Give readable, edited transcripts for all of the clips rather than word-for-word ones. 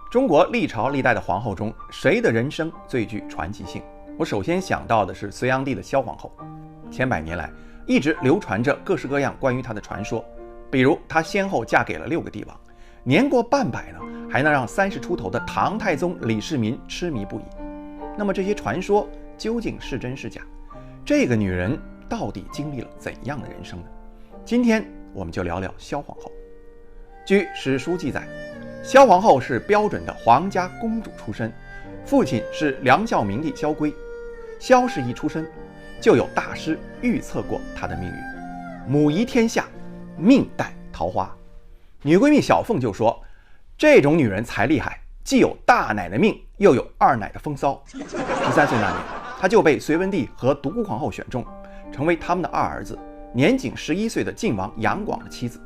中国历朝历代的皇后中，谁的人生最具传奇性？我首先想到的是隋炀帝的萧皇后。千百年来，一直流传着各式各样关于她的传说，比如她先后嫁给了6个帝王，年过半百呢，还能让30出头的唐太宗李世民痴迷不已。那么这些传说究竟是真是假？这个女人到底经历了怎样的人生呢？今天我们就聊聊萧皇后。据史书记载，萧皇后是标准的皇家公主出身，父亲是梁孝明帝萧圭。萧氏一出生，就有大师预测过她的命运：母仪天下，命带桃花。女闺蜜小凤就说，这种女人才厉害，既有大奶的命，又有二奶的风骚。13岁那年，她就被隋文帝和独孤皇后选中，成为他们的二儿子，年仅11岁的晋王杨广的妻子。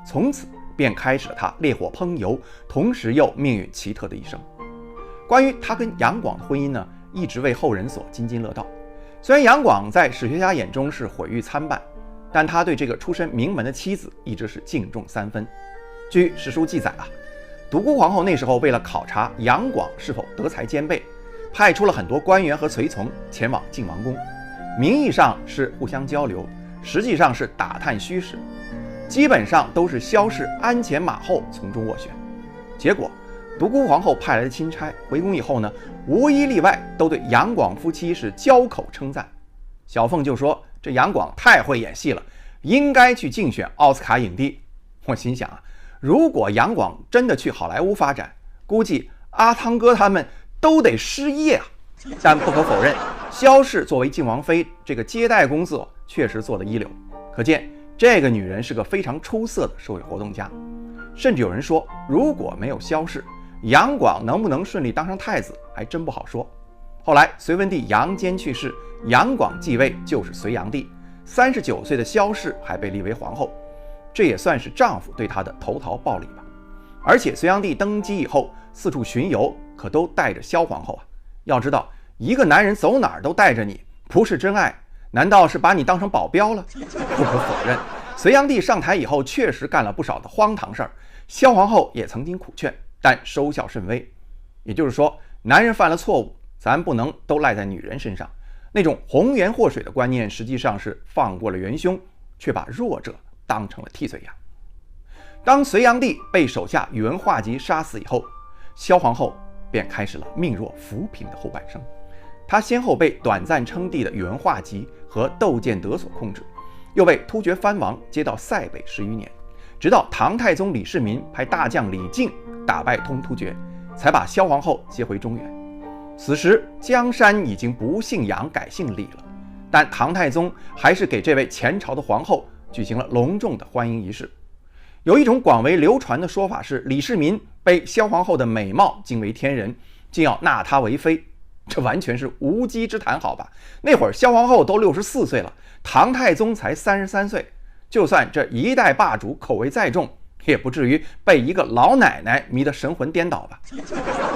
从此便开始了她烈火烹油，同时又命运奇特的一生。关于她跟杨广的婚姻呢，一直为后人所津津乐道。虽然杨广在史学家眼中是毁誉参半，但他对这个出身名门的妻子一直是敬重3分。据史书记载独孤皇后那时候为了考察杨广是否德才兼备，派出了很多官员和随从前往晋王宫，名义上是互相交流，实际上是打探虚实，基本上都是萧氏鞍前马后，从中斡旋。结果独孤皇后派来的钦差回宫以后呢，无一例外都对杨广夫妻是交口称赞。小凤就说，这杨广太会演戏了，应该去竞选奥斯卡影帝。我心想如果杨广真的去好莱坞发展，估计阿汤哥他们都得失业啊。但不可否认，萧氏作为晋王妃这个接待工作确实做得一流，可见这个女人是个非常出色的社会活动家。甚至有人说，如果没有萧氏，杨广能不能顺利当上太子还真不好说。后来隋文帝杨坚去世，杨广继位，就是隋炀帝。39岁的萧氏还被立为皇后，这也算是丈夫对她的投桃报李吧。而且隋炀帝登基以后四处巡游，可都带着萧皇后啊。要知道，一个男人走哪儿都带着你，不是真爱，难道是把你当成保镖了？不可否认，隋炀帝上台以后确实干了不少的荒唐事儿，萧皇后也曾经苦劝，但收效甚微。也就是说，男人犯了错误，咱不能都赖在女人身上。那种红颜祸水的观念，实际上是放过了元凶，却把弱者当成了替罪羊。当隋炀帝被手下宇文化及杀死以后，萧皇后便开始了命若浮萍的后半生。她先后被短暂称帝的宇文化及和窦建德所控制，又被突厥藩王接到塞北10余年，直到唐太宗李世民派大将李靖打败突厥，才把萧皇后接回中原。此时江山已经不姓杨改姓李了，但唐太宗还是给这位前朝的皇后举行了隆重的欢迎仪式。有一种广为流传的说法是，李世民被萧皇后的美貌惊为天人，竟要纳她为妃。这完全是无稽之谈，好吧？那会儿萧皇后都64岁了，唐太宗才33岁，就算这一代霸主口味再重，也不至于被一个老奶奶迷得神魂颠倒吧。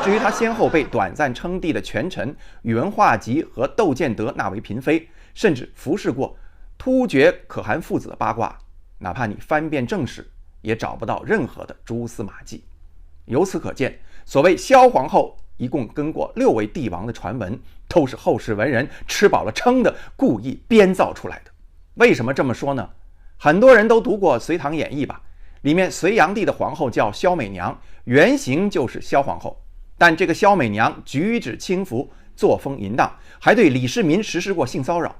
至于他先后被短暂称帝的权臣宇文化及和窦建德纳为嫔妃，甚至服侍过突厥可汗父子的八卦，哪怕你翻遍正史，也找不到任何的蛛丝马迹。由此可见，所谓萧皇后一共跟过6位帝王的传闻，都是后世文人吃饱了撑的故意编造出来的。为什么这么说呢？很多人都读过《隋唐演义》吧，里面隋炀帝的皇后叫萧美娘，原型就是萧皇后。但这个萧美娘举止轻浮，作风淫荡，还对李世民实施过性骚扰。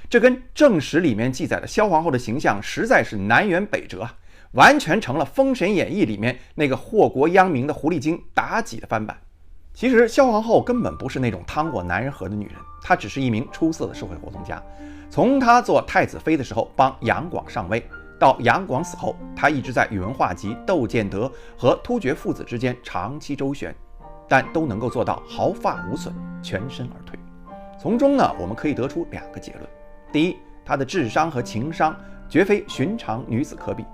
这跟正史里面记载的萧皇后的形象实在是南辕北辙，完全成了《封神演义》里面那个祸国殃民的狐狸精妲己的翻版。其实萧皇后根本不是那种趟过男人河的女人，她只是一名出色的社会活动家。从她做太子妃的时候帮杨广上位，到杨广死后，她一直在宇文化及、窦建德和突厥父子之间长期周旋，但都能够做到毫发无损，全身而退。从中呢，我们可以得出2个结论：第一，她的智商和情商绝非寻常女子可比；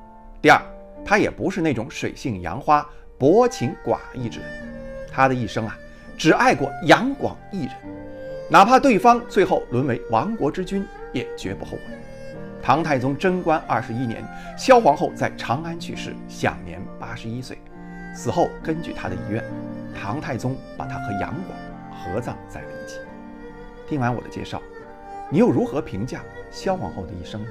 第二，她也不是那种水性杨花、薄情寡义之人。她的一生只爱过杨广一人，哪怕对方最后沦为亡国之君，也绝不后悔。唐太宗贞观21年，萧皇后在长安去世，享年81岁。死后根据他的遗愿，唐太宗把他和杨广合葬在了一起。听完我的介绍，你又如何评价萧皇后的一生呢？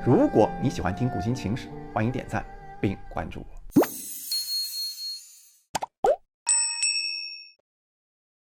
如果你喜欢听古今情史，欢迎点赞并关注我。